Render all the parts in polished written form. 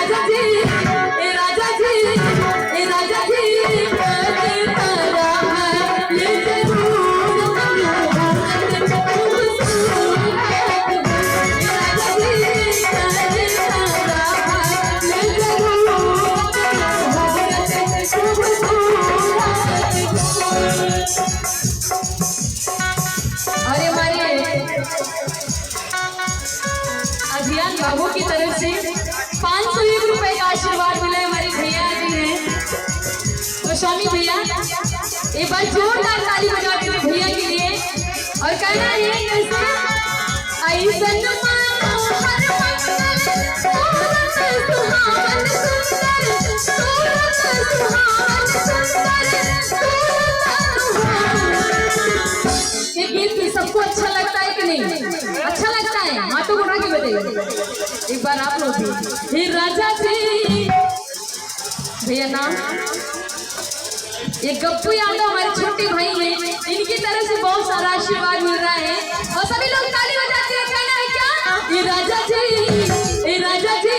राजा जी, ए राजा जी, ए राजा जी और हमारे अभियान बाबू की तरफ से 501 रुपए का आशीर्वाद मिला है। हमारे भैया जी हैं तो स्वामी भैया एक बार जोरदार ताली बजाते हुए भैया के लिए। और कहना है कैसे ऐसन ये गीत सबको अच्छा लगता है कि नहीं? अच्छा लगता है, हाथों को उठा के बताइए एक बार आप लोग भी। हे राजा जी भैया नाम ये गप्पू यादव हमारे छोटे भाई हैं, इनकी तरफ से बहुत सारा आशीर्वाद मिल रहा है और सभी लोग ताली बजाते हैं। कहना है क्या ये राजा जी, ये राजा जी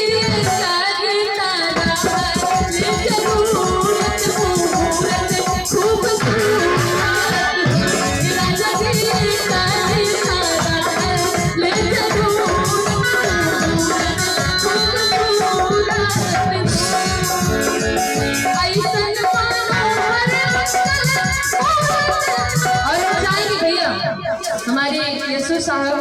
हमारे यशु साहब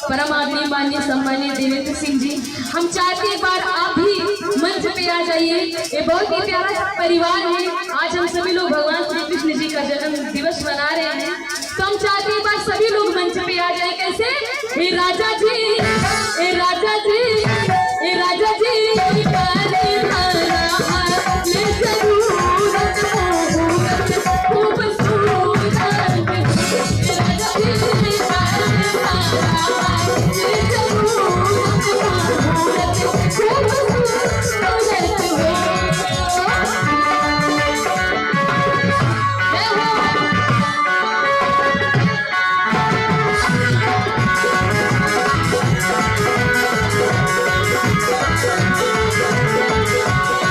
परम आदरणीय माननीय सम्मानीय देवेंद्र सिंह जी, हम चाहते एक बार आप भी मंच पे आ जाइए। ये बहुत ही प्यारा परिवार है। आज हम सभी लोग भगवान श्री कृष्ण जी का जन्म दिवस मना रहे हैं तो हम चाहते हैं एक बार सभी लोग मंच पे आ जाए। कैसे? हे राजा जी, हे राजा जी